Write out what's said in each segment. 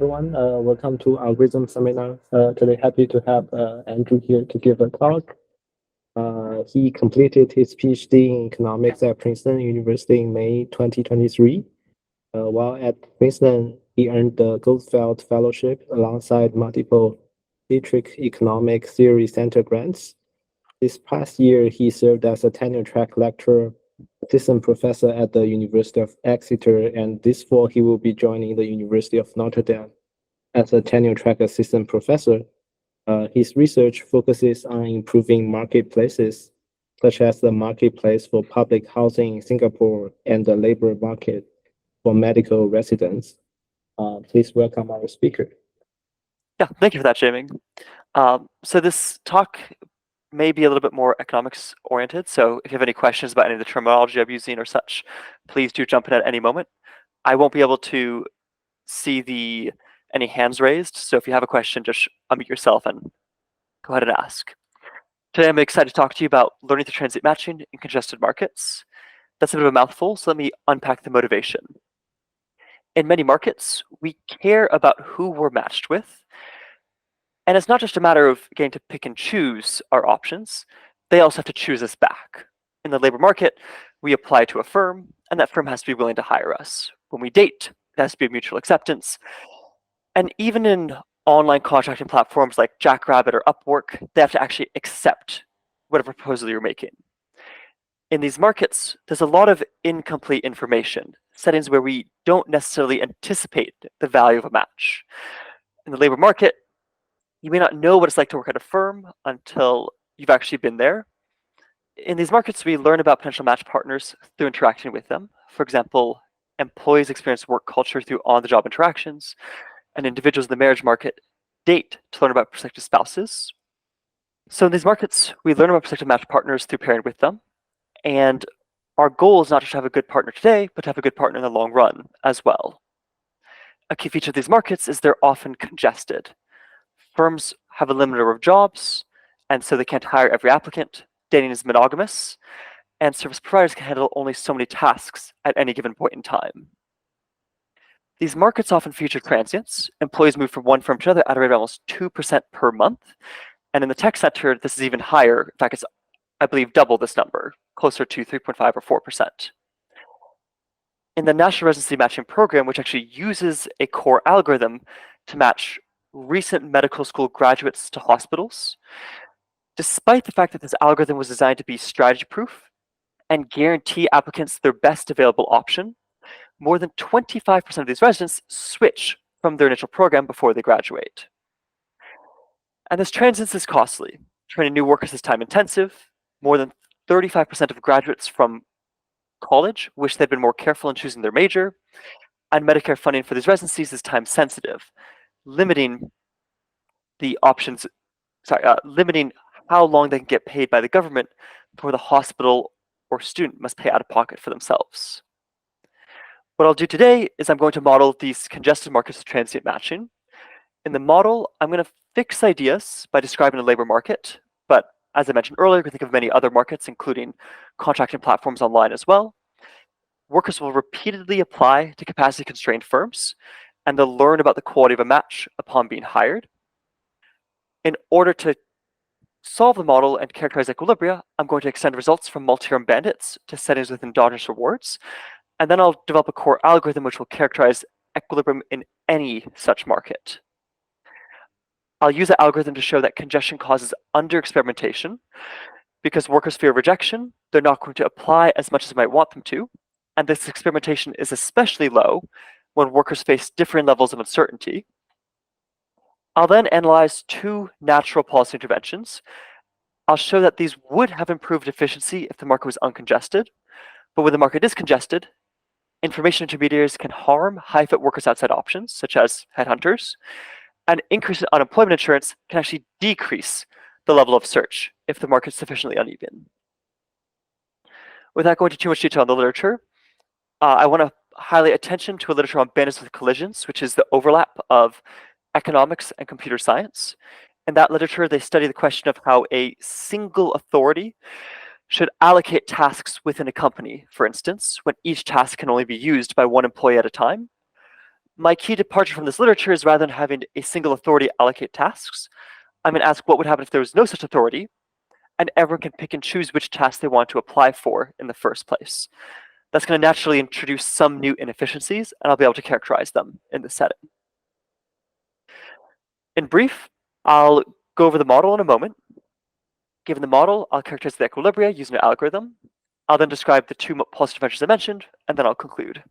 everyone. Welcome to Algorithm Seminar. Today, happy to have Andrew here to give a talk. He completed his PhD in economics at Princeton University in May 2023. While at Princeton, he earned the Goldfeld Fellowship alongside multiple Dietrich Economic Theory Center grants. This past year, he served as a tenure-track lecturer, assistant professor at the University of Exeter, and this fall he will be joining the University of Notre Dame as a tenure-track assistant professor. His research focuses on improving marketplaces, such as the marketplace for public housing in Singapore and the labor market for medical residents. Please welcome our speaker. Yeah, thank you for that, Jamie. So this talk may be a little bit more economics oriented. So if you have any questions about any of the terminology I'm using or such, please do jump in at any moment. I won't be able to see any hands raised. So if you have a question, just unmute yourself and go ahead and ask. Today, I'm excited to talk to you about learning through transient matching in congested markets. That's a bit of a mouthful, so let me unpack the motivation. In many markets, we care about who we're matched with. And it's not just a matter of getting to pick and choose our options, they also have to choose us back. In the labor market, we apply to a firm, and that firm has to be willing to hire us. When we date, it has to be a mutual acceptance. And even in online contracting platforms like Jackrabbit or Upwork, they have to actually accept whatever proposal you're making. In these markets, there's a lot of incomplete information, settings where we don't necessarily anticipate the value of a match. In the labor market, you may not know what it's like to work at a firm until you've actually been there. In these markets, we learn about potential match partners through interacting with them. For example, employees experience work culture through on-the-job interactions, and individuals in the marriage market date to learn about prospective spouses. So in these markets, we learn about prospective match partners through pairing with them. And our goal is not just to have a good partner today, but to have a good partner in the long run as well. A key feature of these markets is they're often congested. Firms have a limited number of jobs, and so they can't hire every applicant. Dating is monogamous, and service providers can handle only so many tasks at any given point in time. These markets often feature transients. Employees move from one firm to another at a rate of almost 2% per month. And in the tech sector, this is even higher. In fact, it's, I believe, double this number, closer to 3.5 or 4%. In the National Residency Matching Program, which actually uses a core algorithm to match recent medical school graduates to hospitals, despite the fact that this algorithm was designed to be strategy-proof and guarantee applicants their best available option, more than 25% of these residents switch from their initial program before they graduate. And this transience is costly. Training new workers is time-intensive. More than 35% of graduates from college wish they'd been more careful in choosing their major, and Medicare funding for these residencies is time-sensitive, limiting limiting how long they can get paid by the government before the hospital or student must pay out of pocket for themselves. What I'll do today is I'm going to model these congested markets of transient matching. In the model, I'm going to fix ideas by describing a labor market, but as I mentioned earlier, we can think of many other markets, including contracting platforms online as well. Workers will repeatedly apply to capacity-constrained firms, and they'll learn about the quality of a match upon being hired. In order to solve the model and characterize equilibria, I'm going to extend results from multi-term bandits to settings with endogenous rewards, and then I'll develop a core algorithm which will characterize equilibrium in any such market. I'll use the algorithm to show that congestion causes under-experimentation. Because workers fear rejection, they're not going to apply as much as they might want them to, and this experimentation is especially low when workers face different levels of uncertainty. I'll then analyze two natural policy interventions. I'll show that these would have improved efficiency if the market was uncongested, but when the market is congested, information intermediaries can harm high-fit workers outside options, such as headhunters, and increase in unemployment insurance can actually decrease the level of search if the market is sufficiently uneven. Without going into too much detail on the literature, I want to highlight attention to a literature on bandits with collisions, which is the overlap of economics and computer science. In that literature, they study the question of how a single authority should allocate tasks within a company, for instance, when each task can only be used by one employee at a time. my key departure from this literature is rather than having a single authority allocate tasks, I'm going to ask what would happen if there was no such authority, and everyone can pick and choose which task they want to apply for in the first place. That's going to naturally introduce some new inefficiencies, and I'll be able to characterize them in this setting. In brief, I'll go over the model in a moment. Given the model, I'll characterize the equilibria using an algorithm. I'll then describe the two positive differentials I mentioned, and then I'll conclude.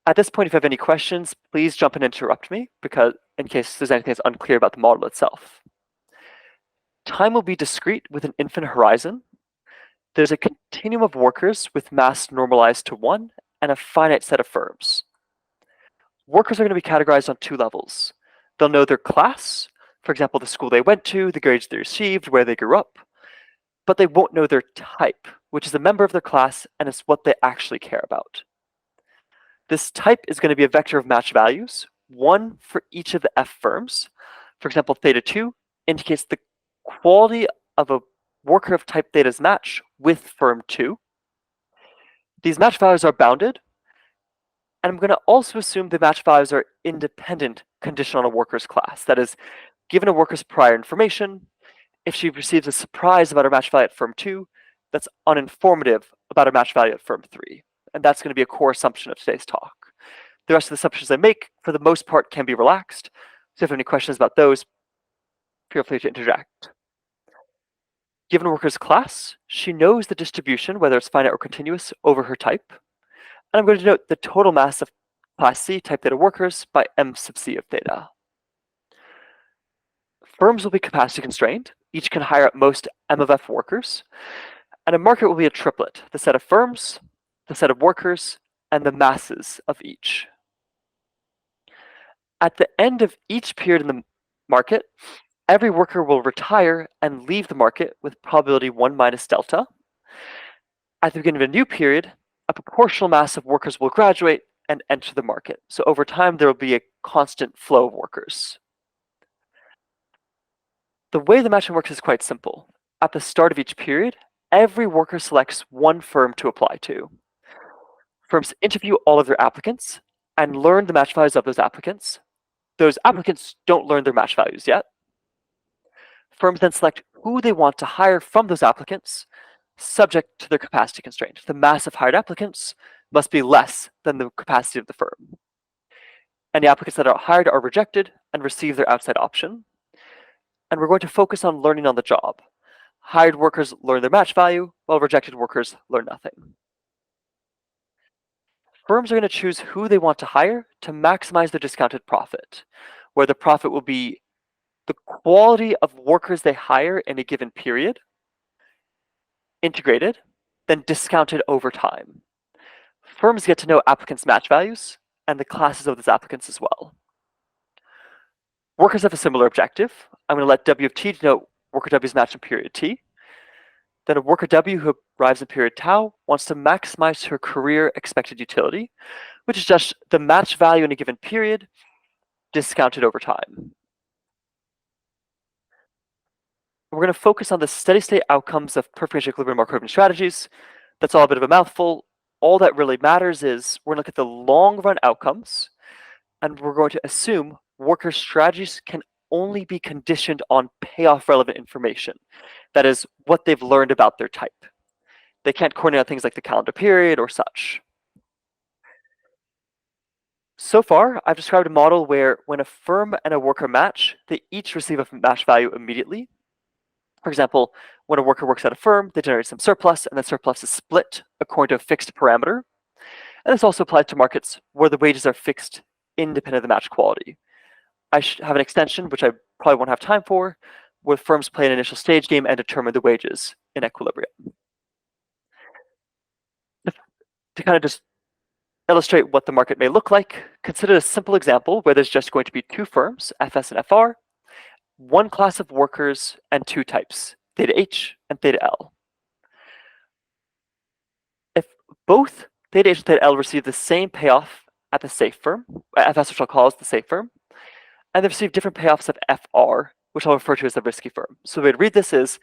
At this point, if you have any questions, please jump in and interrupt me, because in case there's anything that's unclear about the model itself. Time will be discrete with an infinite horizon. There's a continuum of workers with mass normalized to 1 and a finite set of firms. Workers are going to be categorized on 2 levels. They'll know their class, for example, the school they went to, the grades they received, where they grew up, but they won't know their type, which is a member of their class and is what they actually care about. This type is going to be a vector of match values, 1 for each of the F firms. For example, theta 2 indicates the quality of a worker of type theta's match with firm 2. These match values are bounded, and I'm going to also assume the match values are independent conditional on a worker's class. That is, given a worker's prior information, if she receives a surprise about her match value at firm 2, that's uninformative about her match value at firm 3. And that's going to be a core assumption of today's talk. The rest of the assumptions I make, for the most part, can be relaxed. So if you have any questions about those, feel free to interject. Given a worker's class, she knows the distribution, whether it's finite or continuous, over her type. And I'm going to denote the total mass of class C type theta workers by M sub C of theta. Firms will be capacity constrained. Each can hire at most M of F workers. And a market will be a triplet, the set of firms, the set of workers, and the masses of each. At the end of each period in the market, every worker will retire and leave the market with probability 1 minus delta. At the beginning of a new period, a proportional mass of workers will graduate and enter the market. So over time, there will be a constant flow of workers. The way the matching works is quite simple. At the start of each period, every worker selects one firm to apply to. Firms interview all of their applicants and learn the match values of those applicants. Those applicants don't learn their match values yet. Firms then select who they want to hire from those applicants, subject to their capacity constraint. The mass of hired applicants must be less than the capacity of the firm. Any applicants that are hired are rejected and receive their outside option. And we're going to focus on learning on the job. Hired workers learn their match value, while rejected workers learn nothing. Firms are going to choose who they want to hire to maximize their discounted profit, where the profit will be the quality of workers they hire in a given period, integrated, then discounted over time. Firms get to know applicants' match values and the classes of those applicants as well. Workers have a similar objective. I'm going to let W of T denote worker W's match in period T. Then a worker W who arrives in period tau wants to maximize her career expected utility, which is just the match value in a given period discounted over time. We're going to focus on the steady state outcomes of perfect equilibrium Markovian strategies. That's all a bit of a mouthful. All that really matters is we're going to look at the long run outcomes, and we're going to assume worker strategies can only be conditioned on payoff relevant information. That is, what they've learned about their type. They can't coordinate on things like the calendar period or such. So far, I've described a model where when a firm and a worker match, they each receive a match value immediately. For example, when a worker works at a firm, they generate some surplus, and that surplus is split according to a fixed parameter. And this also applies to markets where the wages are fixed independent of the match quality. I have an extension, which I probably won't have time for, where firms play an initial stage game and determine the wages in equilibrium. To kind of just illustrate what the market may look like, consider a simple example where there's just going to be 2 firms, FS and FR, 1 class of workers, and 2 types, theta H and theta L. If both theta H and theta L receive the same payoff at the safe firm, FS, which I'll call as the safe firm, and they receive different payoffs of FR, which I'll refer to as the risky firm. So the way to read this is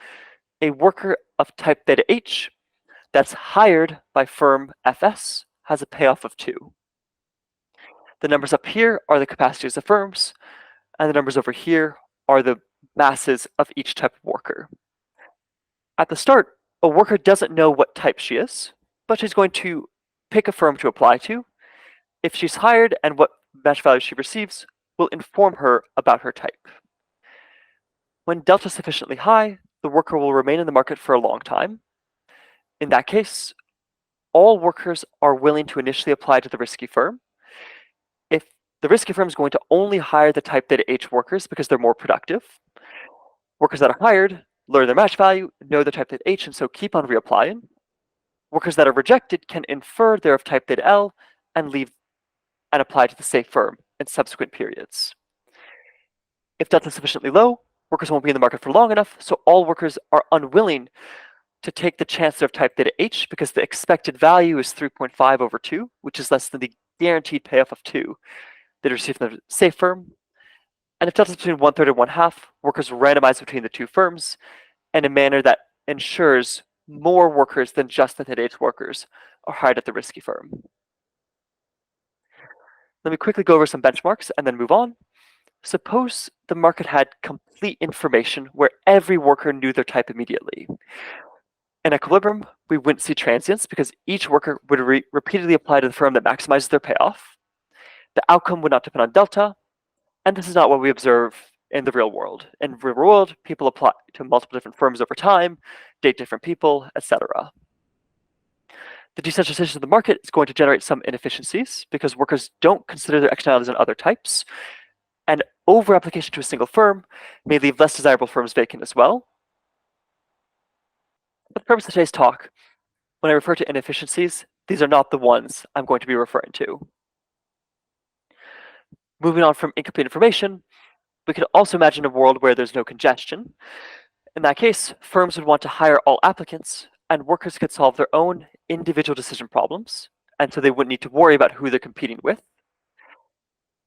a worker of type theta H that's hired by firm FS has a payoff of 2. The numbers up here are the capacities of firms, and the numbers over here are the masses of each type of worker. At the start, a worker doesn't know what type she is, but she's going to pick a firm to apply to. If she's hired and what match value she receives will inform her about her type. When delta is sufficiently high, the worker will remain in the market for a long time. In that case, all workers are willing to initially apply to the risky firm. If the risky firm is going to only hire the type theta H workers because they're more productive, workers that are hired learn their match value, know the type theta H, and so keep on reapplying. Workers that are rejected can infer they're of type theta L and leave and apply to the safe firm in subsequent periods. If delta is sufficiently low, workers won't be in the market for long enough, so all workers are unwilling to take the chance of type theta H because the expected value is 3.5 over 2, which is less than the guaranteed payoff of 2 they'd receive from the safe firm. And if delta is between 1/3 and 1/2, workers randomize between the two firms in a manner that ensures more workers than just the theta H workers are hired at the risky firm. Let me quickly go over some benchmarks and then move on. Suppose the market had complete information where every worker knew their type immediately. In equilibrium, we wouldn't see transients because each worker would repeatedly apply to the firm that maximizes their payoff. The outcome would not depend on delta, and this is not what we observe in the real world. In the real world, people apply to multiple different firms over time, date different people, etc. The decentralization of the market is going to generate some inefficiencies because workers don't consider their externalities on other types, and over-application to a single firm may leave less desirable firms vacant as well. For the purpose of today's talk, when I refer to inefficiencies, these are not the ones I'm going to be referring to. Moving on from incomplete information, we could also imagine a world where there's no congestion. In that case, firms would want to hire all applicants, and workers could solve their own individual decision problems, and so they wouldn't need to worry about who they're competing with.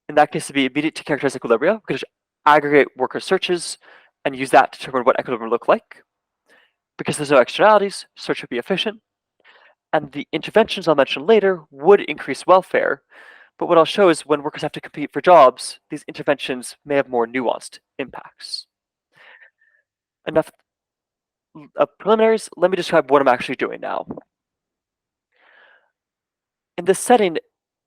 In that case, it'd be immediate to characterize equilibria, because aggregate worker searches and use that to determine what equilibrium look like. Because there's no externalities, search would be efficient, and the interventions I'll mention later would increase welfare, but what I'll show is when workers have to compete for jobs, these interventions may have more nuanced impacts. Enough preliminaries, let me describe what I'm actually doing now. In this setting,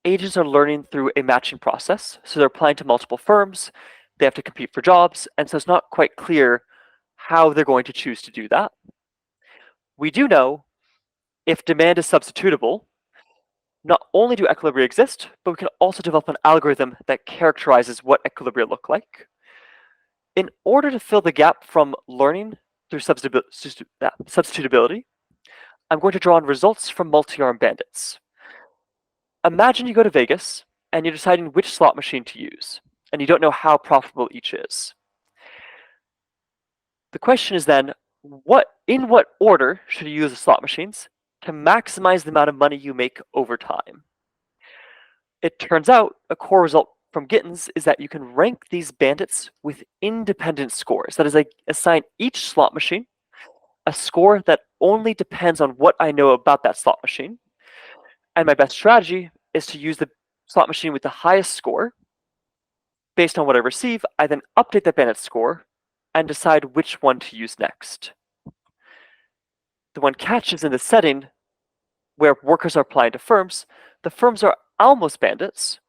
agents are learning through a matching process, so they're applying to multiple firms, they have to compete for jobs, and so it's not quite clear how they're going to choose to do that. We do know if demand is substitutable, not only do equilibria exist, but we can also develop an algorithm that characterizes what equilibria look like. In order to fill the gap from learning through substitutability, I'm going to draw on results from multi-arm bandits. Imagine you go to Vegas and you're deciding which slot machine to use, and you don't know how profitable each is. The question is then, in what order should you use the slot machines to maximize the amount of money you make over time? It turns out a core result from Gittins is that you can rank these bandits with independent scores. That is, I assign each slot machine a score that only depends on what I know about that slot machine. And my best strategy is to use the slot machine with the highest score. Based on what I receive, I then update that bandit score and decide which one to use next. The one catch is in the setting where workers are applying to firms. The firms are almost bandits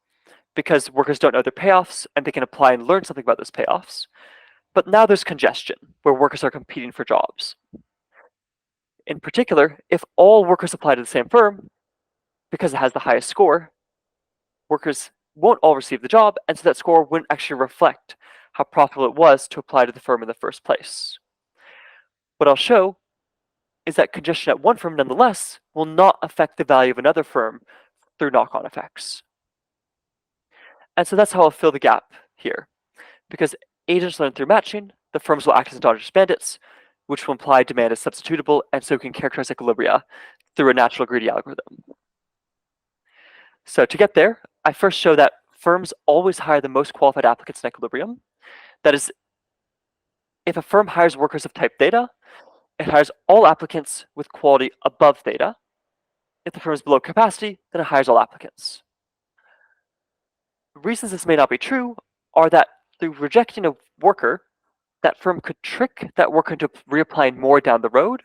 because workers don't know their payoffs and they can apply and learn something about those payoffs. But now there's congestion, where workers are competing for jobs. In particular, if all workers apply to the same firm, because it has the highest score, workers won't all receive the job, and so that score wouldn't actually reflect how profitable it was to apply to the firm in the first place. What I'll show is that congestion at one firm, nonetheless, will not affect the value of another firm through knock-on effects. And so that's how I'll fill the gap here. Because agents learn through matching, the firms will act as endogenous bandits, which will imply demand is substitutable, and so can characterize equilibria through a natural greedy algorithm. So to get there, I first show that firms always hire the most qualified applicants in equilibrium. That is, if a firm hires workers of type theta, it hires all applicants with quality above theta. If the firm is below capacity, then it hires all applicants. Reasons this may not be true are that through rejecting a worker, that firm could trick that worker into reapplying more down the road.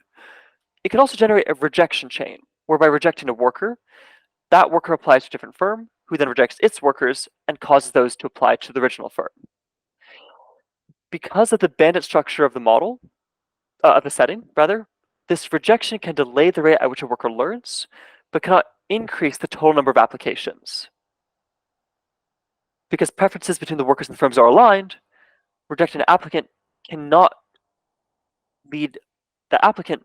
It could also generate a rejection chain, whereby rejecting a worker, that worker applies to a different firm, who then rejects its workers and causes those to apply to the original firm. Because of the bandit structure of the model, of the setting, rather, this rejection can delay the rate at which a worker learns, but cannot increase the total number of applications. Because preferences between the workers and the firms are aligned, rejecting an applicant cannot lead the applicant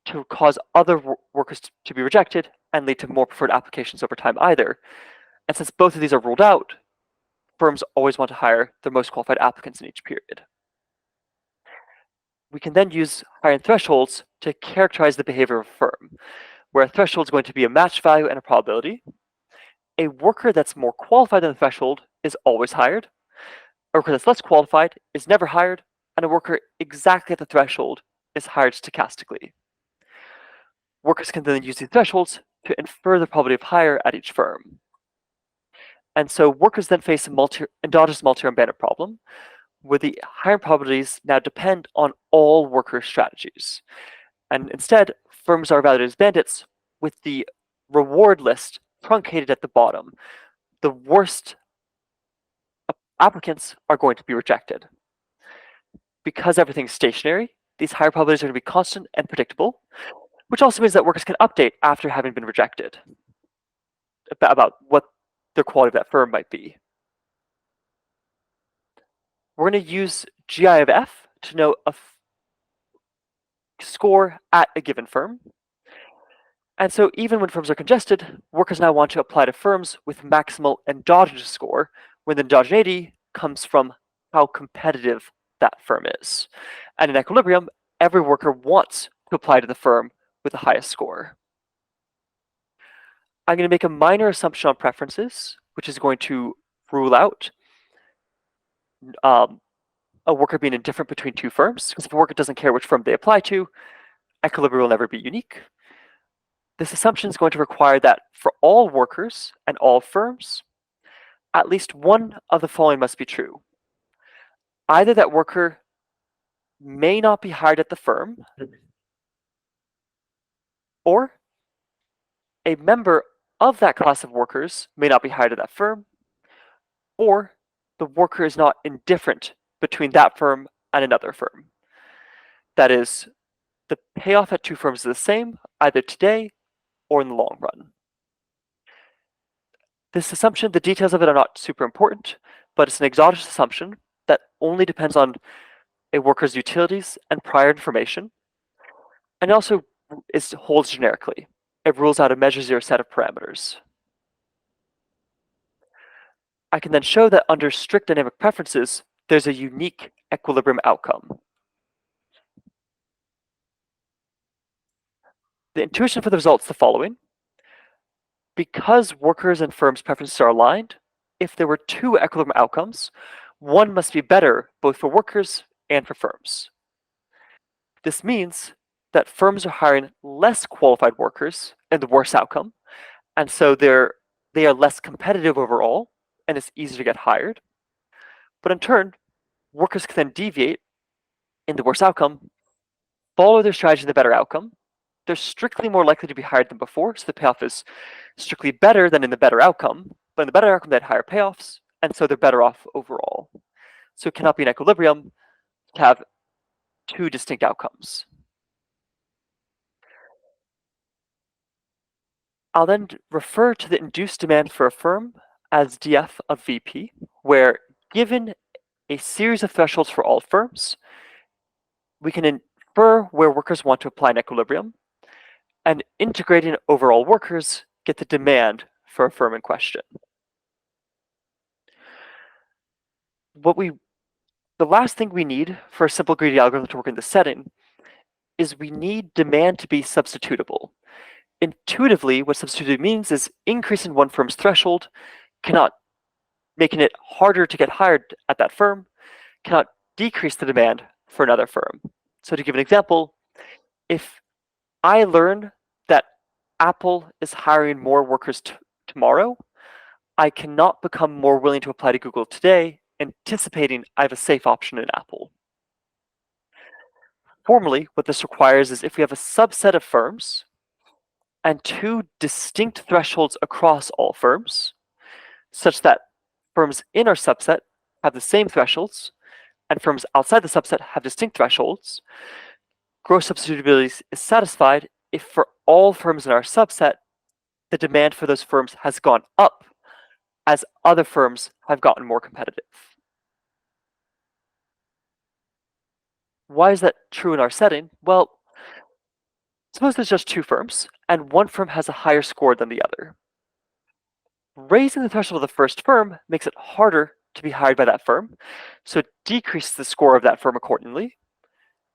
to cause other workers to be rejected and lead to more preferred applications over time either. And since both of these are ruled out, firms always want to hire the most qualified applicants in each period. We can then use hiring thresholds to characterize the behavior of a firm, where a threshold is going to be a match value and a probability. A worker that's more qualified than the threshold is always hired. A worker that's less qualified is never hired, and a worker exactly at the threshold is hired stochastically. Workers can then use these thresholds to infer the probability of hire at each firm. And so workers then face an endogenous multi-firm bandit problem, where the hiring probabilities now depend on all worker strategies. And instead, firms are evaluated as bandits with the reward list truncated at the bottom. The worst applicants are going to be rejected. Because everything's stationary, these higher probabilities are going to be constant and predictable, which also means that workers can update after having been rejected about what the quality of that firm might be. We're going to use GI of F to know a score at a given firm. And so even when firms are congested, workers now want to apply to firms with maximal endogenous score, when the endogeneity comes from how competitive that firm is. And in equilibrium, every worker wants to apply to the firm with the highest score. I'm going to make a minor assumption on preferences, which is going to rule out a worker being indifferent between two firms, because if a worker doesn't care which firm they apply to, equilibrium will never be unique. This assumption is going to require that for all workers and all firms, at least one of the following must be true. Either that worker may not be hired at the firm, or a member of that class of workers may not be hired at that firm, or the worker is not indifferent between that firm and another firm. That is, the payoff at two firms is the same, either today or in the long run. This assumption, the details of it are not super important, but it's an exogenous assumption that only depends on a worker's utilities and prior information, and also holds generically. It rules out a measure zero set of parameters. I can then show that under strict dynamic preferences, there's a unique equilibrium outcome. The intuition for the result is the following. Because workers and firms' preferences are aligned, if there were two equilibrium outcomes, one must be better both for workers and for firms. This means that firms are hiring less qualified workers in the worst outcome, and so they are less competitive overall, and it's easier to get hired. But in turn, workers can then deviate in the worst outcome, follow their strategy in the better outcome. They're strictly more likely to be hired than before, so the payoff is strictly better than in the better outcome. But in the better outcome, they had higher payoffs, and so they're better off overall. So it cannot be an equilibrium to have two distinct outcomes. I'll then refer to the induced demand for a firm as df of VP, where given a series of thresholds for all firms, we can infer where workers want to apply an equilibrium, and integrating overall workers get the demand for a firm in question. The last thing we need for a simple greedy algorithm to work in this setting is we need demand to be substitutable. Intuitively, what substituted means is increasing one firm's threshold cannot making it harder to get hired at that firm, cannot decrease the demand for another firm. So to give an example, if I learn that Apple is hiring more workers tomorrow, I cannot become more willing to apply to Google today, anticipating I have a safe option in Apple. Formally, what this requires is if we have a subset of firms and two distinct thresholds across all firms, such that firms in our subset have the same thresholds and firms outside the subset have distinct thresholds, gross substitutability is satisfied if for all firms in our subset, the demand for those firms has gone up as other firms have gotten more competitive. Why is that true in our setting? Well, suppose there's just two firms, and one firm has a higher score than the other. Raising the threshold of the first firm makes it harder to be hired by that firm, so it decreases the score of that firm accordingly,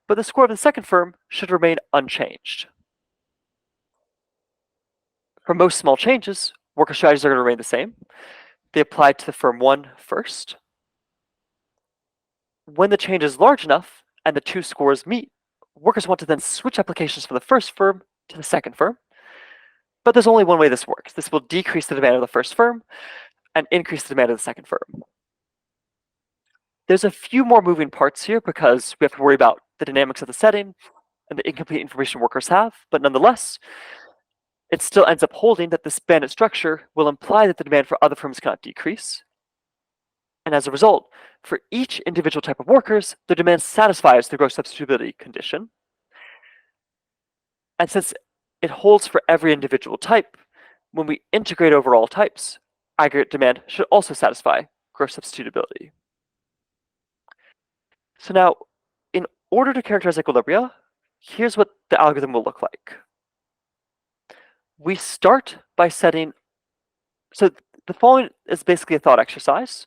but the score of the second firm should remain unchanged. For most small changes, worker strategies are going to remain the same. They apply to the firm 1 first. When the change is large enough and the two scores meet, workers want to then switch applications from the first firm to the second firm. But there's only one way this works. This will decrease the demand of the first firm and increase the demand of the second firm. There's a few more moving parts here because we have to worry about the dynamics of the setting and the incomplete information workers have, but nonetheless, it still ends up holding that this bandit structure will imply that the demand for other firms cannot decrease. And as a result, for each individual type of workers, the demand satisfies the gross substitutability condition. And since it holds for every individual type, when we integrate over all types, aggregate demand should also satisfy gross substitutability. So now, in order to characterize equilibria, here's what the algorithm will look like. We start by setting, so the following is basically a thought exercise,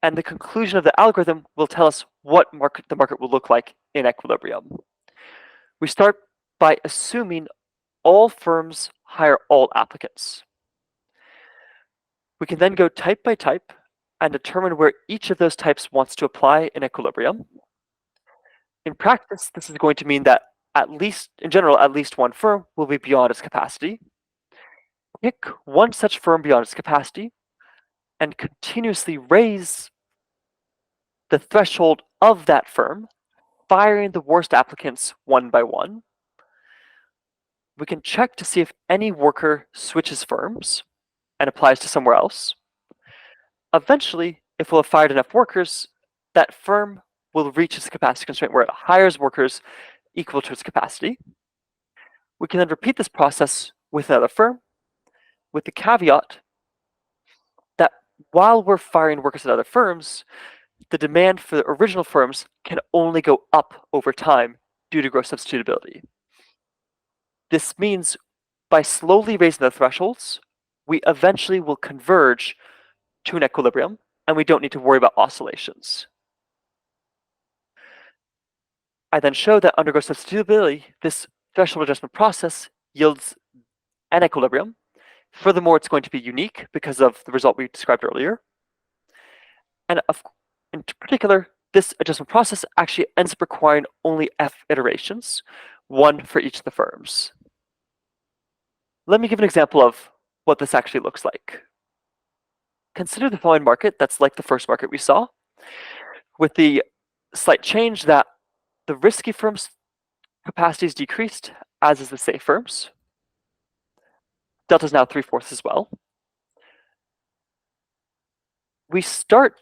and the conclusion of the algorithm will tell us what the market will look like in equilibrium. We start by assuming all firms hire all applicants. We can then go type by type and determine where each of those types wants to apply in equilibrium. In practice, this is going to mean that in general, at least one firm will be beyond its capacity. Pick one such firm beyond its capacity and continuously raise the threshold of that firm, firing the worst applicants one by one. We can check to see if any worker switches firms and applies to somewhere else. Eventually, if we'll have fired enough workers, that firm will reach its capacity constraint where it hires workers equal to its capacity. We can then repeat this process with another firm, with the caveat that while we're firing workers at other firms, the demand for the original firms can only go up over time due to gross substitutability. This means by slowly raising the thresholds, we eventually will converge to an equilibrium, and we don't need to worry about oscillations. I then show that under gross substitutability, this threshold adjustment process yields an equilibrium. Furthermore, it's going to be unique because of the result we described earlier. And in particular, this adjustment process actually ends up requiring only F iterations, one for each of the firms. Let me give an example of what this actually looks like. Consider the following market that's like the first market we saw, with the slight change that the risky firms' capacity is decreased, as is the safe firms. Delta is now 3/4 as well. We start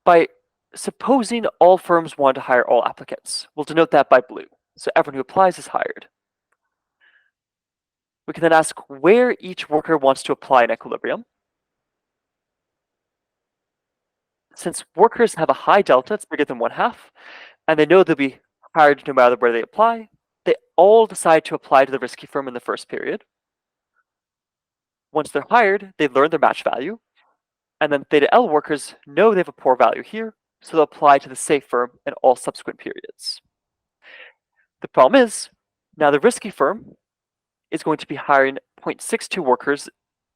by supposing all firms want to hire all applicants. We'll denote that by blue, so everyone who applies is hired. We can then ask where each worker wants to apply in equilibrium. Since workers have a high delta, it's bigger than 1/2, and they know they'll be hired no matter where they apply, they all decide to apply to the risky firm in the first period. Once they're hired, they learn their match value, and then theta L workers know they have a poor value here, so they'll apply to the safe firm in all subsequent periods. The problem is, now the risky firm is going to be hiring 0.62 workers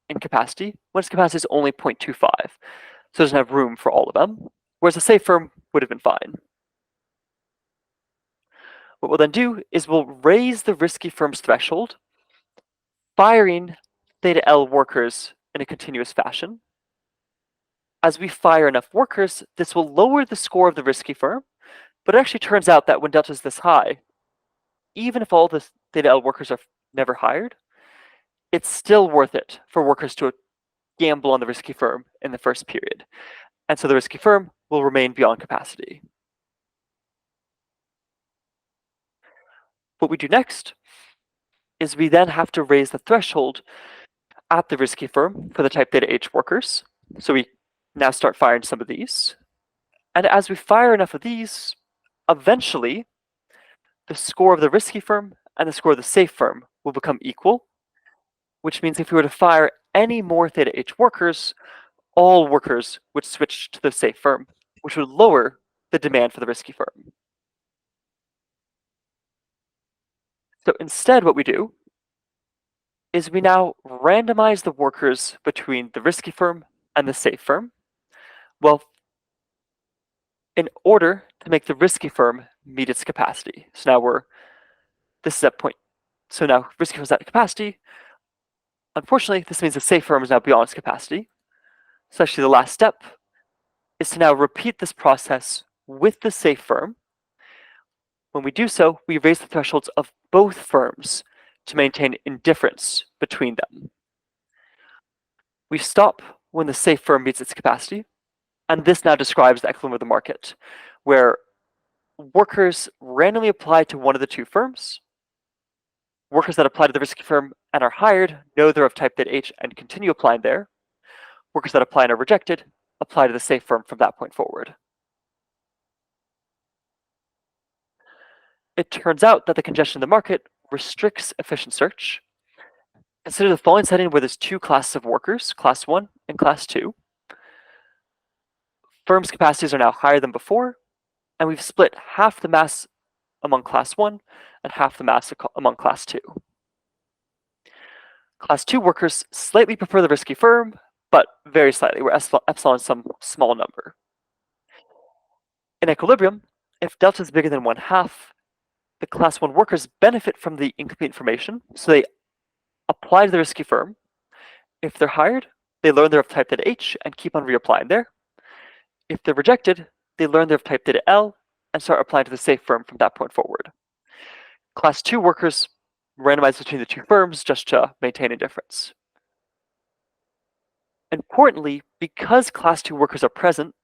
in capacity, when its capacity is only 0.25, so it doesn't have room for all of them, whereas a safe firm would have been fine. What we'll then do is we'll raise the risky firm's threshold, firing theta L workers in a continuous fashion. as we fire enough workers, this will lower the score of the risky firm, but it actually turns out that when delta is this high, even if all the theta L workers are never hired, it's still worth it for workers to gamble on the risky firm in the first period. And so the risky firm will remain beyond capacity. What we do next is we then have to raise the threshold at the risky firm for the type theta H workers. So we now start firing some of these. And as we fire enough of these, eventually the score of the risky firm and the score of the safe firm will become equal, which means if we were to fire any more theta H workers, all workers would switch to the safe firm, which would lower the demand for the risky firm. So instead, what we do is we now randomize the workers between the risky firm and the safe firm. Well, in order to make the risky firm meet its capacity. So now this is at point. So now risky firm is at capacity. Unfortunately, this means the safe firm is now beyond its capacity. So actually the last step is to now repeat this process with the safe firm. When we do so, we raise the thresholds of both firms to maintain indifference between them. We stop when the safe firm meets its capacity, and this now describes the equilibrium of the market, where workers randomly apply to one of the two firms. Workers that apply to the risky firm and are hired know they're of type theta H and continue applying there. Workers that apply and are rejected apply to the safe firm from that point forward. It turns out that the congestion in the market restricts efficient search. Consider the following setting where there's two classes of workers, class 1 and class 2. Firms' capacities are now higher than before, and we've split half the mass among class 1 and half the mass among class 2. Class 2 workers slightly prefer the risky firm, but very slightly, where epsilon is some small number. In equilibrium, if delta is bigger than 1/2, the class 1 workers benefit from the incomplete information, so they apply to the risky firm. If they're hired, they learn they're of type theta H and keep on reapplying there. If they're rejected, they learn they're of type theta L and start applying to the safe firm from that point forward. Class 2 workers randomize between the two firms just to maintain indifference. Importantly, because class 2 workers are present,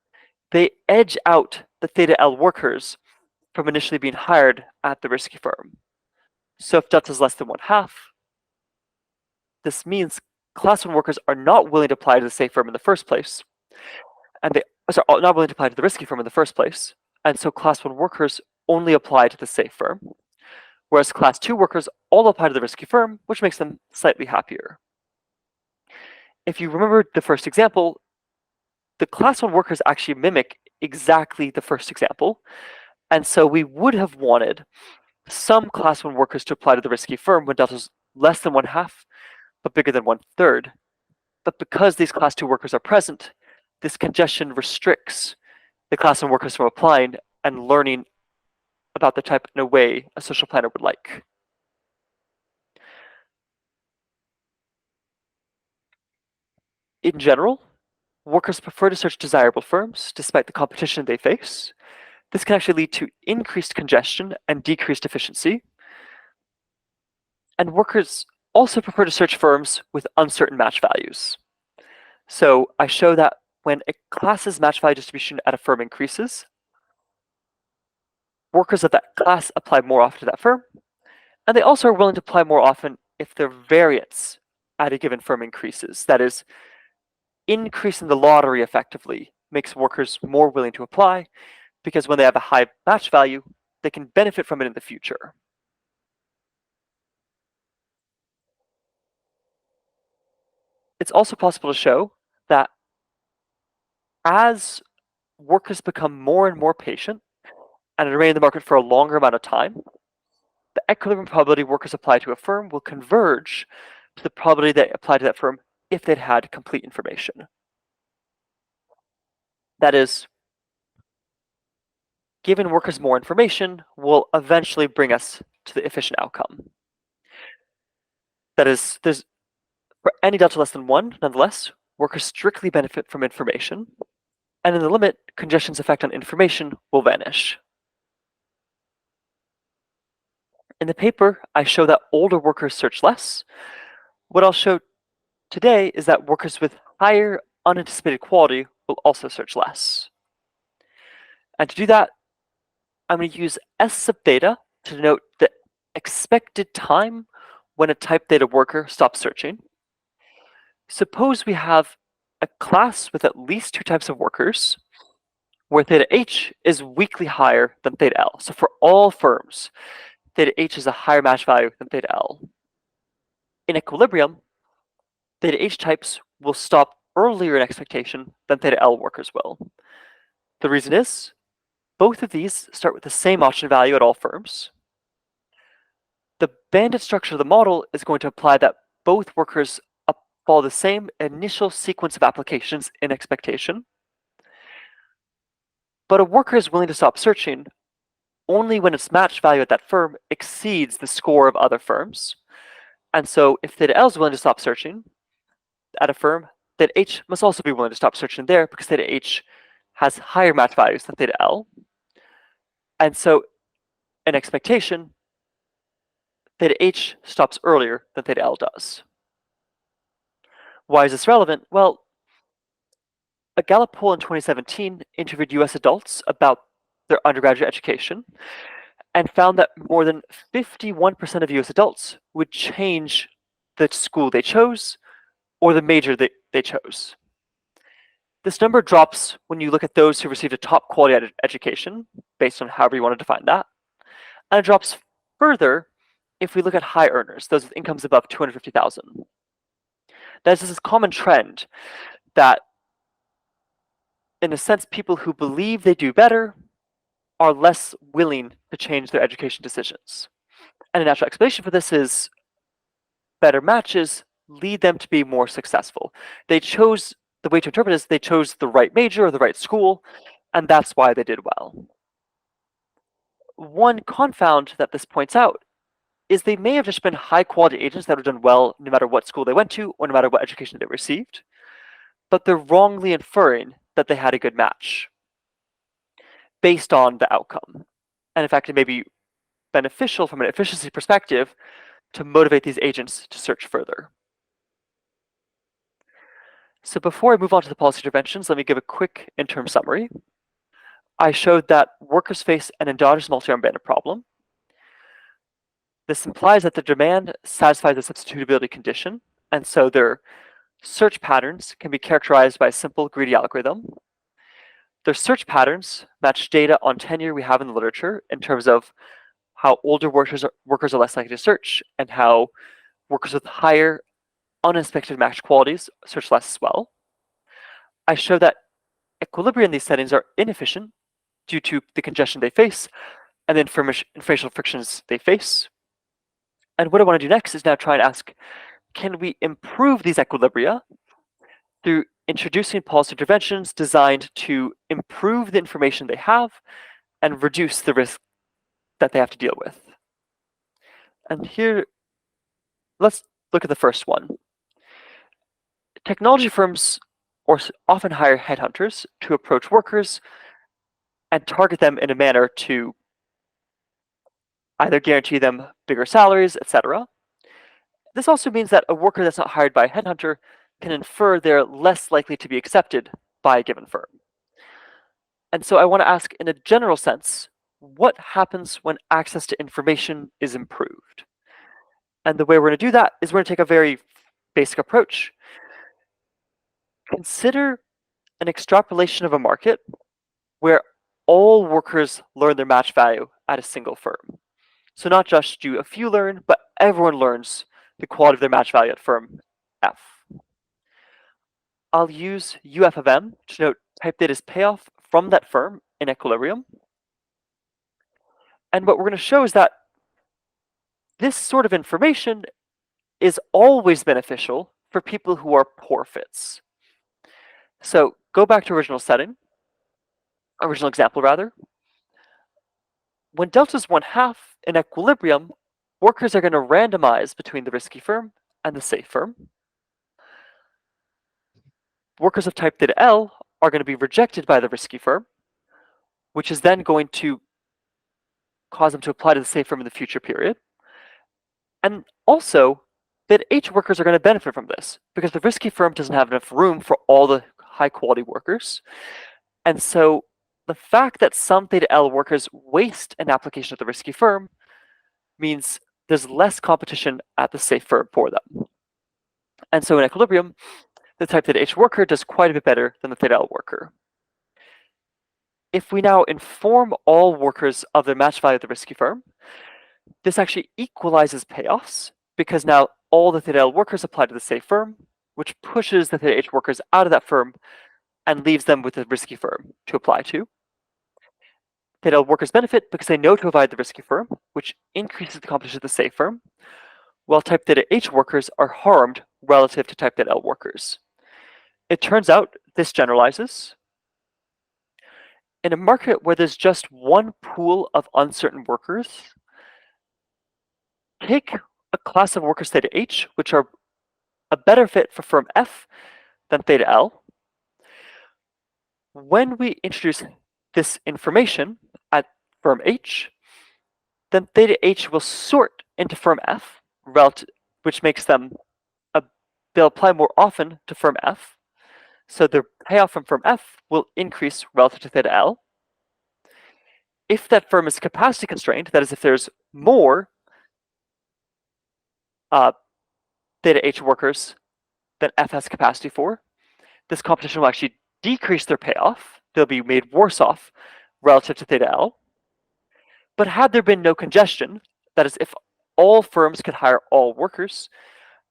they edge out the theta L workers from initially being hired at the risky firm. So if delta is less than 1/2, this means class 1 workers are not willing to apply to the safe firm in the first place, and they are not willing to apply to the risky firm in the first place, and so class 1 workers only apply to the safe firm, whereas class 2 workers all apply to the risky firm, which makes them slightly happier. If you remember the first example, the class 1 workers actually mimic exactly the first example, and so we would have wanted some class 1 workers to apply to the risky firm when delta is less than 1/2, but bigger than 1/3. But because these class 2 workers are present, this congestion restricts the class 1 workers from applying and learning about the type in a way a social planner would like. In general, workers prefer to search desirable firms despite the competition they face. This can actually lead to increased congestion and decreased efficiency. And workers also prefer to search firms with uncertain match values. So I show that when a class's match value distribution at a firm increases, workers of that class apply more often to that firm, and they also are willing to apply more often if their variance at a given firm increases. That is, increasing the lottery effectively makes workers more willing to apply because when they have a high match value, they can benefit from it in the future. It's also possible to show that as workers become more and more patient and remain in the market for a longer amount of time, the equilibrium probability workers apply to a firm will converge to the probability they apply to that firm if they'd had complete information. That is, giving workers more information will eventually bring us to the efficient outcome. That is, there's for any delta less than 1, nonetheless, workers strictly benefit from information. And in the limit, congestion's effect on information will vanish. In the paper, I show that older workers search less. What I'll show today is that workers with higher unanticipated quality will also search less. And to do that, I'm going to use S sub theta to denote the expected time when a type theta worker stops searching. Suppose we have a class with at least two types of workers where theta h is weakly higher than theta l. So for all firms, theta h is a higher match value than theta l. In equilibrium, theta h types will stop earlier in expectation than theta l workers will. The reason is, both of these start with the same option value at all firms. The bandit structure of the model is going to imply that both workers follow the same initial sequence of applications in expectation. But a worker is willing to stop searching only when its match value at that firm exceeds the score of other firms. And so if theta L is willing to stop searching at a firm, theta H must also be willing to stop searching there because theta H has higher match values than theta L. And so in expectation, theta H stops earlier than theta L does. Why is this relevant? Well, a Gallup poll in 2017 interviewed US adults about their undergraduate education and found that more than 51% of US adults would change the school they chose or the major they chose. This number drops when you look at those who received a top quality education, based on however you want to define that, and it drops further if we look at high earners, those with incomes above 250,000. There's this common trend that, in a sense, people who believe they do better are less willing to change their education decisions. And a natural explanation for this is better matches lead them to be more successful. The way to interpret is they chose the right major or the right school, and that's why they did well. One confound that this points out is they may have just been high quality agents that have done well no matter what school they went to or no matter what education they received, but they're wrongly inferring that they had a good match based on the outcome. And in fact, it may be beneficial from an efficiency perspective to motivate these agents to search further. So before I move on to the policy interventions, let me give a quick interim summary. I showed that workers face an endogenous multi-arm bandit problem. This implies that the demand satisfies the substitutability condition, and so their search patterns can be characterized by a simple greedy algorithm. Their search patterns match data on tenure we have in the literature in terms of how older workers are less likely to search and how workers with higher unexpected match qualities search less as well. I show that equilibria in these settings are inefficient due to the congestion they face and the informational frictions they face. And what I want to do next is now try and ask, can we improve these equilibria through introducing policy interventions designed to improve the information they have and reduce the risk that they have to deal with? And here, let's look at the first one. Technology firms often hire headhunters to approach workers and target them in a manner to either guarantee them bigger salaries, etc. This also means that a worker that's not hired by a headhunter can infer they're less likely to be accepted by a given firm. And so I want to ask, in a general sense, what happens when access to information is improved? And the way we're going to do that is we're going to take a very basic approach. Consider an extrapolation of a market where all workers learn their match value at a single firm. So not just do a few learn, but everyone learns the quality of their match value at firm F. I'll use UF of M to denote type theta's payoff from that firm in equilibrium. And what we're going to show is that this sort of information is always beneficial for people who are poor fits. So go back to original example rather. When delta is 1/2 in equilibrium, workers are going to randomize between the risky firm and the safe firm. Workers of type theta L are going to be rejected by the risky firm, which is then going to cause them to apply to the safe firm in the future period. And also, that H workers are going to benefit from this because the risky firm doesn't have enough room for all the high quality workers. And so the fact that some theta L workers waste an application at the risky firm means there's less competition at the safe firm for them. And so in equilibrium, the type theta H worker does quite a bit better than the theta L worker. If we now inform all workers of their match value at the risky firm, this actually equalizes payoffs because now all the theta L workers apply to the safe firm, which pushes the theta H workers out of that firm and leaves them with the risky firm to apply to. Theta L workers benefit because they know to avoid the risky firm, which increases the competition of the safe firm, while type theta H workers are harmed relative to type theta L workers. It turns out this generalizes. In a market where there's just one pool of uncertain workers, take a class of workers theta H, which are a better fit for firm F than theta L. When we introduce this information at firm H, then theta H will sort into firm F, which makes them, they'll apply more often to firm F. So their payoff from firm F will increase relative to theta L. If that firm is capacity constrained, that is, if there's more theta H workers than F has capacity for, this competition will actually decrease their payoff. They'll be made worse off relative to theta L. But had there been no congestion, that is, if all firms could hire all workers,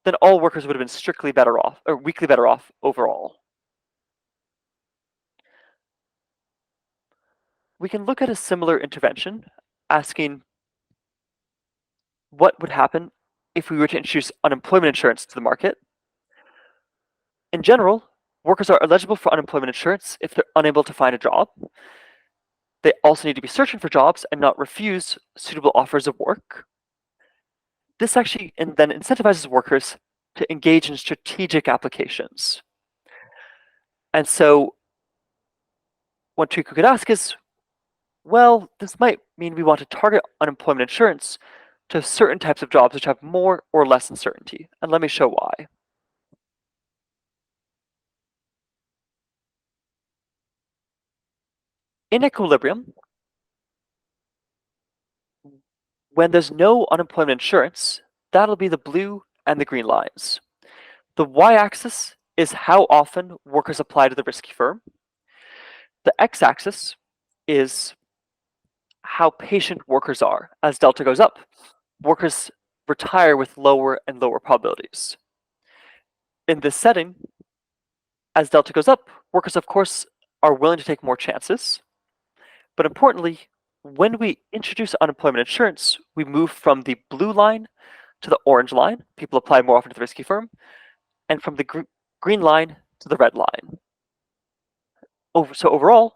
then all workers would have been strictly better off, or weakly better off overall. We can look at a similar intervention, asking what would happen if we were to introduce unemployment insurance to the market. In general, workers are eligible for unemployment insurance if they're unable to find a job. They also need to be searching for jobs and not refuse suitable offers of work. This actually then incentivizes workers to engage in strategic applications. And so what we could ask is, well, this might mean we want to target unemployment insurance to certain types of jobs which have more or less uncertainty. And let me show why. In equilibrium, when there's no unemployment insurance, that'll be the blue and the green lines. The y-axis is how often workers apply to the risky firm. The x-axis is how patient workers are. As delta goes up, workers retire with lower and lower probabilities. In this setting, as delta goes up, workers, of course, are willing to take more chances. But importantly, when we introduce unemployment insurance, we move from the blue line to the orange line. People apply more often to the risky firm, and from the green line to the red line. So overall,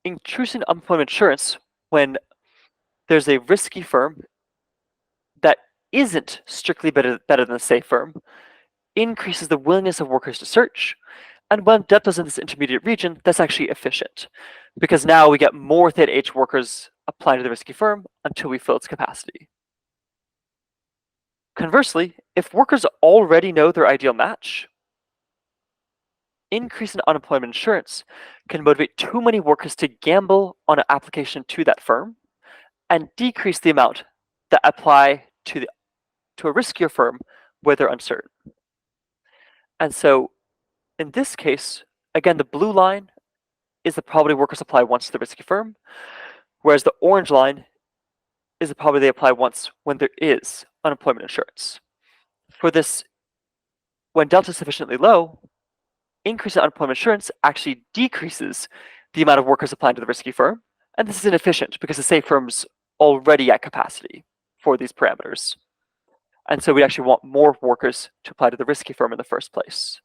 introducing unemployment insurance when there's a risky firm that isn't strictly better than the safe firm increases the willingness of workers to search. And when delta's in this intermediate region, that's actually efficient because now we get more theta H workers applying to the risky firm until we fill its capacity. Conversely, if workers already know their ideal match, increase in unemployment insurance can motivate too many workers to gamble on an application to that firm and decrease the amount that apply to a riskier firm where they're uncertain. And so in this case, again, the blue line is the probability workers apply once to the risky firm, whereas the orange line is the probability they apply once when there is unemployment insurance. For this, when delta is sufficiently low, increase in unemployment insurance actually decreases the amount of workers applying to the risky firm, and this is inefficient because the safe firm's already at capacity for these parameters. And so we actually want more workers to apply to the risky firm in the first place.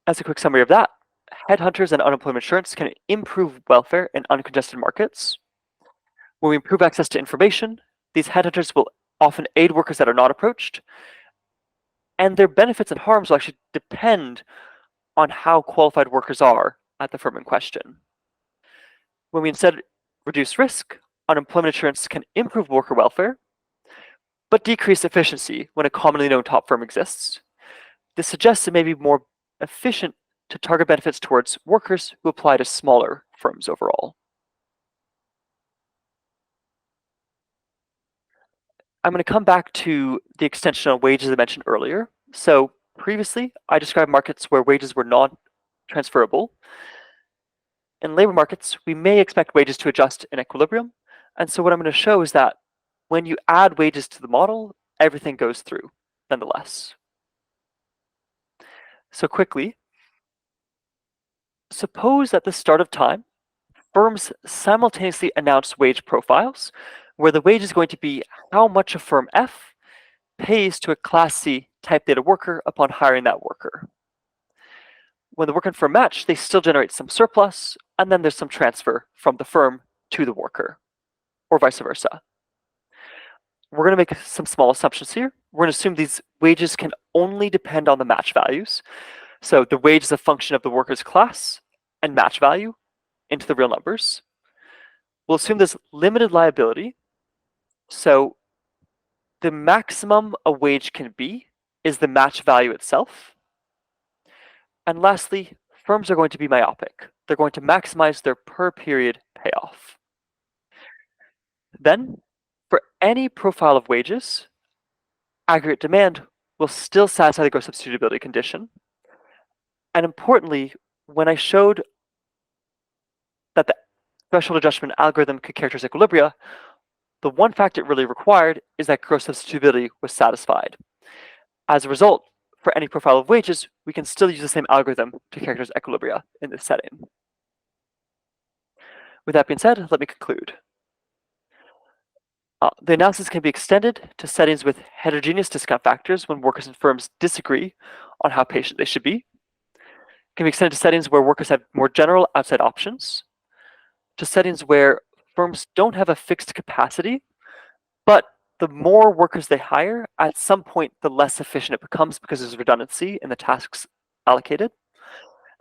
As a quick summary of that, headhunters and unemployment insurance can improve welfare in uncongested markets. When we improve access to information, these headhunters will often aid workers that are not approached, and their benefits and harms will actually depend on how qualified workers are at the firm in question. When we instead reduce risk, unemployment insurance can improve worker welfare, but decrease efficiency when a commonly known top firm exists. This suggests it may be more efficient to target benefits towards workers who apply to smaller firms overall. I'm going to come back to the extension on wages I mentioned earlier. So previously, I described markets where wages were non-transferable. In labor markets, we may expect wages to adjust in equilibrium. And so what I'm going to show is that when you add wages to the model, everything goes through nonetheless. So quickly, suppose at the start of time, firms simultaneously announce wage profiles, where the wage is going to be how much a firm F pays to a Class C type data worker upon hiring that worker. When the worker and firm match, they still generate some surplus, and then there's some transfer from the firm to the worker, or vice versa. We're going to make some small assumptions here. We're going to assume these wages can only depend on the match values. So the wage is a function of the worker's class and match value into the real numbers. We'll assume there's limited liability. So the maximum a wage can be is the match value itself. And lastly, firms are going to be myopic. They're going to maximize their per period payoff. Then, for any profile of wages, aggregate demand will still satisfy the gross substitutability condition. And importantly, when I showed that the threshold adjustment algorithm could characterize equilibria, the one fact it really required is that gross substitutability was satisfied. As a result, for any profile of wages, we can still use the same algorithm to characterize equilibria in this setting. With that being said, let me conclude. The analysis can be extended to settings with heterogeneous discount factors when workers and firms disagree on how patient they should be. It can be extended to settings where workers have more general outside options, to settings where firms don't have a fixed capacity, but the more workers they hire, at some point, the less efficient it becomes because there's redundancy in the tasks allocated,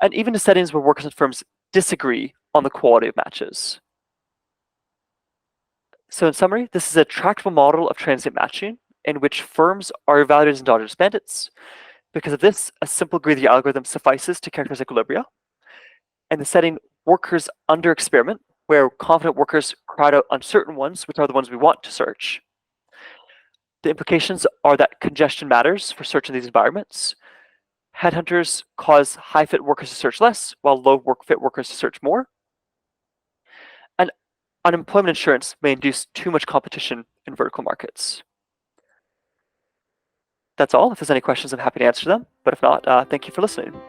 and even to settings where workers and firms disagree on the quality of matches. So in summary, this is a tractable model of transient matching in which firms are evaluated as endogenous bandits. Because of this, a simple greedy algorithm suffices to characterize equilibria. And the setting workers under experiment, where confident workers crowd out uncertain ones, which are the ones we want to search. The implications are that congestion matters for search in these environments. Headhunters cause high-fit workers to search less, while low-fit workers to search more. And unemployment insurance may induce too much competition in vertical markets. That's all. If there's any questions, I'm happy to answer them. But if not, thank you for listening.